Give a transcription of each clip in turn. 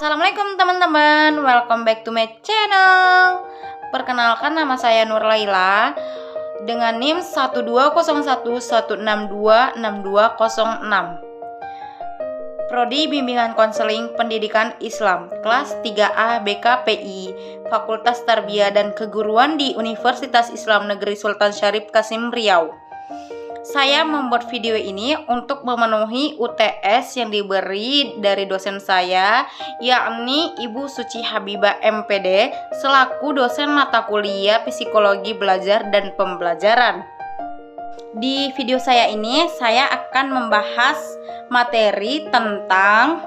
Assalamualaikum teman-teman, welcome back to my channel. Perkenalkan, nama saya Nur Laila dengan NIM 1201162626206. Prodi Bimbingan Konseling Pendidikan Islam, kelas 3A BKPI, Fakultas Tarbiyah dan Keguruan di Universitas Islam Negeri Sultan Syarif Kasim Riau. Saya membuat video ini untuk memenuhi UTS yang diberi dari dosen saya, yakni Ibu Suci Habibah MPD, selaku dosen mata kuliah Psikologi Belajar dan Pembelajaran. Di video saya ini, saya akan membahas materi tentang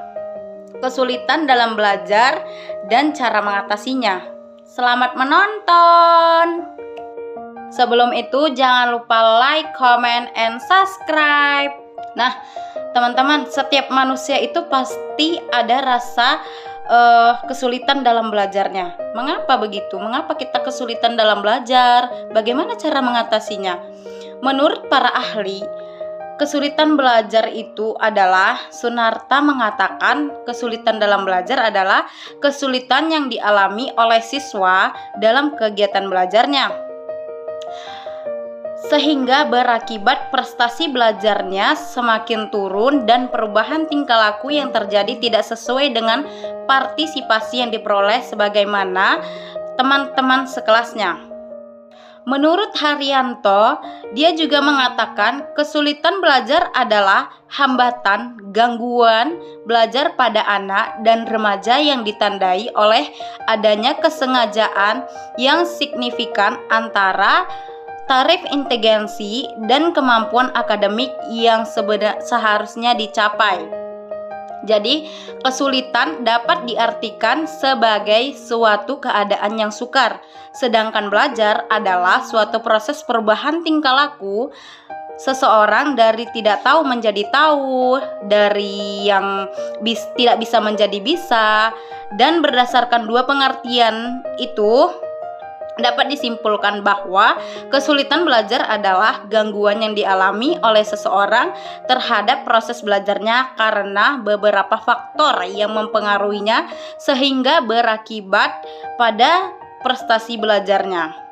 kesulitan dalam belajar dan cara mengatasinya. Selamat menonton! Sebelum itu, jangan lupa like, comment, and subscribe. Nah, teman-teman, setiap manusia itu pasti ada rasa kesulitan dalam belajarnya. Mengapa begitu? Mengapa kita kesulitan dalam belajar? Bagaimana cara mengatasinya? Menurut para ahli, kesulitan belajar itu adalah, Sunarta mengatakan, kesulitan dalam belajar adalah kesulitan yang dialami oleh siswa dalam kegiatan belajarnya, sehingga berakibat prestasi belajarnya semakin turun dan perubahan tingkah laku yang terjadi tidak sesuai dengan partisipasi yang diperoleh sebagaimana teman-teman sekelasnya. Menurut Haryanto, dia juga mengatakan kesulitan belajar adalah hambatan, gangguan belajar pada anak dan remaja yang ditandai oleh adanya kesengajaan yang signifikan antara taraf inteligensi dan kemampuan akademik yang seharusnya dicapai. Jadi, kesulitan dapat diartikan sebagai suatu keadaan yang sukar, sedangkan belajar adalah suatu proses perubahan tingkah laku seseorang dari tidak tahu menjadi tahu, dari yang tidak bisa menjadi bisa, dan berdasarkan dua pengertian itu dapat disimpulkan bahwa kesulitan belajar adalah gangguan yang dialami oleh seseorang terhadap proses belajarnya karena beberapa faktor yang mempengaruhinya sehingga berakibat pada prestasi belajarnya.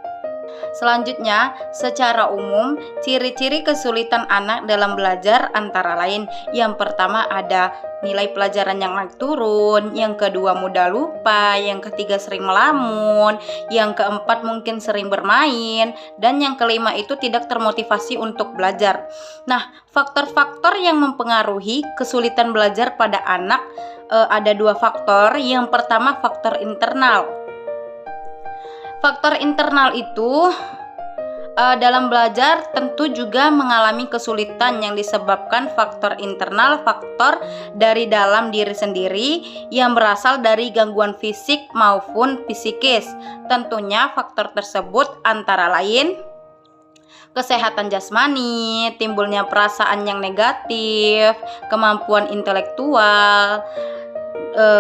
Selanjutnya, secara umum, ciri-ciri kesulitan anak dalam belajar antara lain, yang pertama ada nilai pelajaran yang naik turun, yang kedua mudah lupa, yang ketiga sering melamun, yang keempat mungkin sering bermain, dan yang kelima itu tidak termotivasi untuk belajar. Nah, faktor-faktor yang mempengaruhi kesulitan belajar pada anak ada dua faktor. Yang pertama, faktor internal. Faktor internal itu dalam belajar tentu juga mengalami kesulitan yang disebabkan faktor internal, faktor dari dalam diri sendiri yang berasal dari gangguan fisik maupun psikis. Tentunya faktor tersebut antara lain kesehatan jasmani, timbulnya perasaan yang negatif, kemampuan intelektual,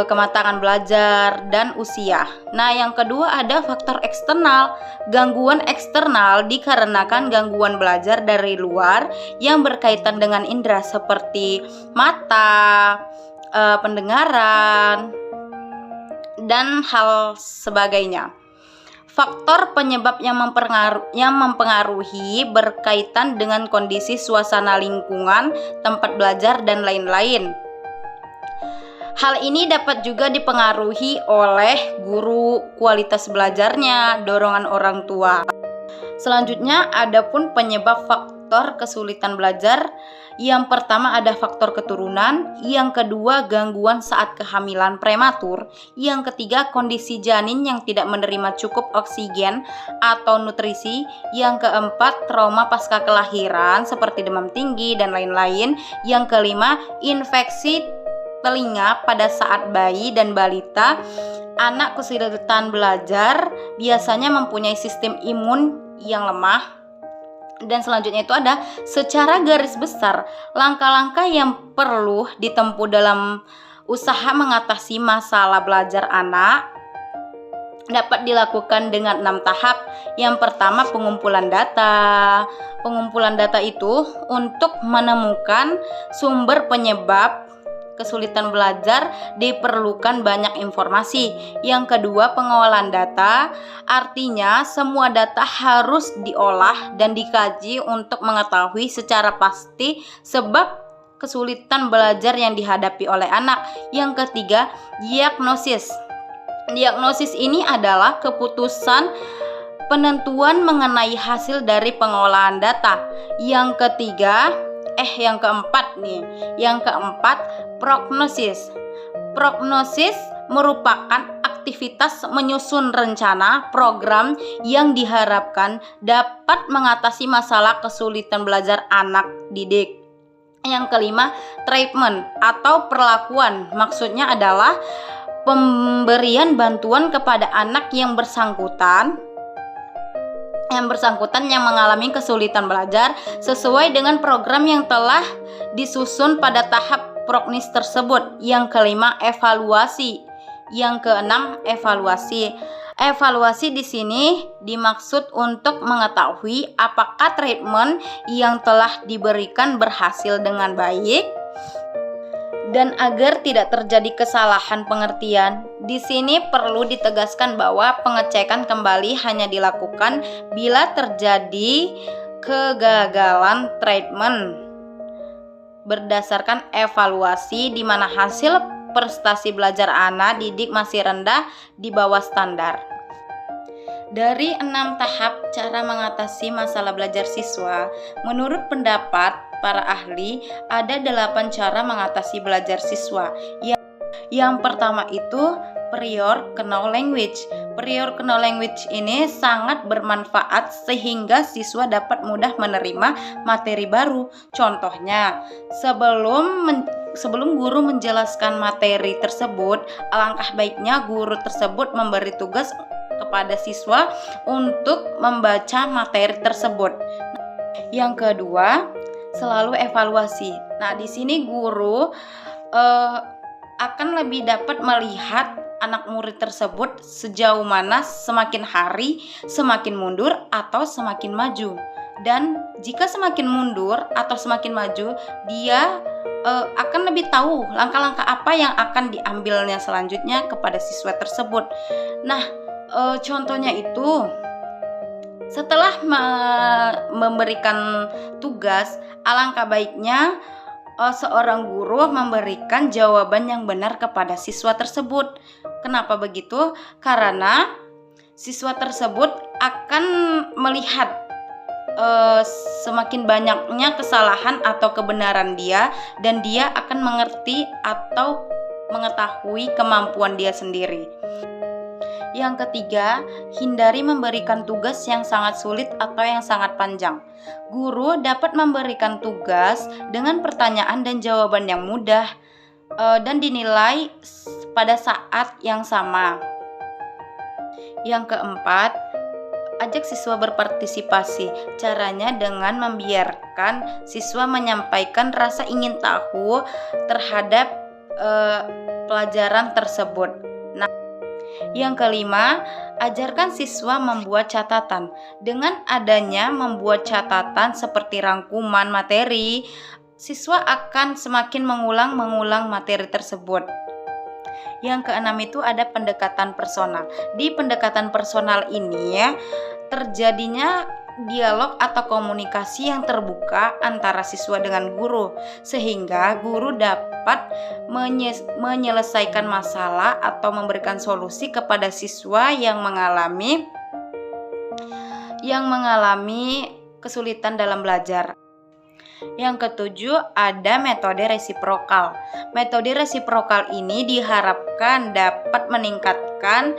kematangan belajar, dan usia. Nah, yang kedua ada faktor eksternal. Gangguan eksternal dikarenakan gangguan belajar dari luar yang berkaitan dengan indera seperti mata, pendengaran, dan hal sebagainya. Faktor penyebab yang mempengaruhi berkaitan dengan kondisi suasana lingkungan, tempat belajar, dan lain-lain. Hal ini dapat juga dipengaruhi oleh guru, kualitas belajarnya, dorongan orang tua. Selanjutnya, adapun penyebab faktor kesulitan belajar. Yang pertama ada faktor keturunan, yang kedua gangguan saat kehamilan prematur, yang ketiga kondisi janin yang tidak menerima cukup oksigen atau nutrisi, yang keempat trauma pasca kelahiran seperti demam tinggi dan lain-lain, yang kelima infeksi telinga pada saat bayi dan balita. Anak kesulitan belajar biasanya mempunyai sistem imun yang lemah. Dan selanjutnya itu ada secara garis besar langkah-langkah yang perlu ditempuh dalam usaha mengatasi masalah belajar anak dapat dilakukan dengan 6 tahap. Yang pertama, pengumpulan data. Pengumpulan data itu untuk menemukan sumber penyebab kesulitan belajar diperlukan banyak informasi. Yang kedua, pengolahan data, artinya semua data harus diolah dan dikaji untuk mengetahui secara pasti sebab kesulitan belajar yang dihadapi oleh anak. Yang ketiga, diagnosis. Diagnosis ini adalah keputusan penentuan mengenai hasil dari pengolahan data. Yang keempat, prognosis. Prognosis merupakan aktivitas menyusun rencana program yang diharapkan dapat mengatasi masalah kesulitan belajar anak didik. Yang kelima, treatment atau perlakuan. Maksudnya adalah pemberian bantuan kepada anak yang bersangkutan yang mengalami kesulitan belajar sesuai dengan program yang telah disusun pada tahap prognosis tersebut. Yang kelima, evaluasi. Yang keenam, evaluasi. Evaluasi di sini dimaksud untuk mengetahui apakah treatment yang telah diberikan berhasil dengan baik. Dan agar tidak terjadi kesalahan pengertian, di sini perlu ditegaskan bahwa pengecekan kembali hanya dilakukan bila terjadi kegagalan treatment berdasarkan evaluasi di mana hasil prestasi belajar anak didik masih rendah di bawah standar. Dari 6 tahap cara mengatasi masalah belajar siswa, menurut pendapat para ahli, ada 8 cara mengatasi belajar siswa. Yang pertama itu prior know language. Prior know language ini sangat bermanfaat sehingga siswa dapat mudah menerima materi baru. Contohnya, sebelum guru menjelaskan materi tersebut, alangkah baiknya guru tersebut memberi tugas kepada siswa untuk membaca materi tersebut. Yang kedua, selalu evaluasi. Nah, di sini guru akan lebih dapat melihat anak murid tersebut sejauh mana semakin hari semakin mundur atau semakin maju. Dan jika semakin mundur atau semakin maju, dia akan lebih tahu langkah-langkah apa yang akan diambilnya selanjutnya kepada siswa tersebut. Nah, contohnya itu setelah memberikan tugas, alangkah baiknya seorang guru memberikan jawaban yang benar kepada siswa tersebut. Kenapa begitu? Karena siswa tersebut akan melihat semakin banyaknya kesalahan atau kebenaran dia, dan dia akan mengerti atau mengetahui kemampuan dia sendiri. Yang ketiga, hindari memberikan tugas yang sangat sulit atau yang sangat panjang. Guru dapat memberikan tugas dengan pertanyaan dan jawaban yang mudah dan dinilai pada saat yang sama. Yang keempat, ajak siswa berpartisipasi. Caranya dengan membiarkan siswa menyampaikan rasa ingin tahu terhadap pelajaran tersebut. Yang kelima, ajarkan siswa membuat catatan. Dengan adanya membuat catatan seperti rangkuman materi, siswa akan semakin mengulang materi tersebut. Yang keenam itu ada pendekatan personal. Di pendekatan personal ini terjadinya dialog atau komunikasi yang terbuka antara siswa dengan guru, sehingga guru dapat menyelesaikan masalah atau memberikan solusi kepada siswa yang mengalami kesulitan dalam belajar. Yang ketujuh, ada metode resiprokal. Metode resiprokal ini diharapkan dapat meningkatkan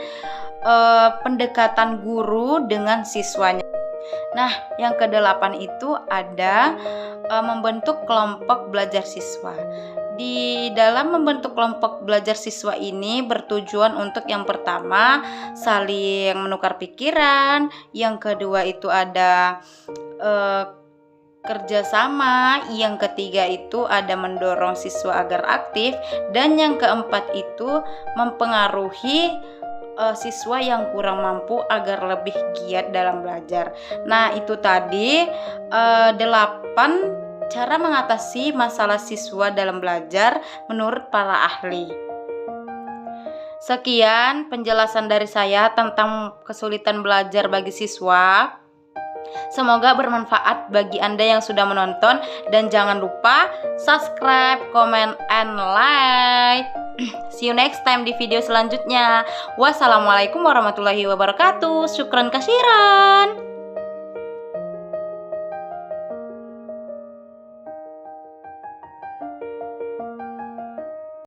pendekatan guru dengan siswanya. Nah, yang kedelapan itu ada membentuk kelompok belajar siswa. Di dalam membentuk kelompok belajar siswa ini bertujuan untuk yang pertama saling menukar pikiran, yang kedua itu ada kerjasama, yang ketiga itu ada mendorong siswa agar aktif, dan yang keempat itu mempengaruhi siswa yang kurang mampu agar lebih giat dalam belajar. Nah, itu tadi 8 cara mengatasi masalah siswa dalam belajar menurut para ahli. Sekian penjelasan dari saya tentang kesulitan belajar bagi siswa. Semoga bermanfaat bagi Anda yang sudah menonton, dan jangan lupa subscribe, comment, and like. See you next time di video selanjutnya. Wassalamualaikum warahmatullahi wabarakatuh. Syukran kasiran.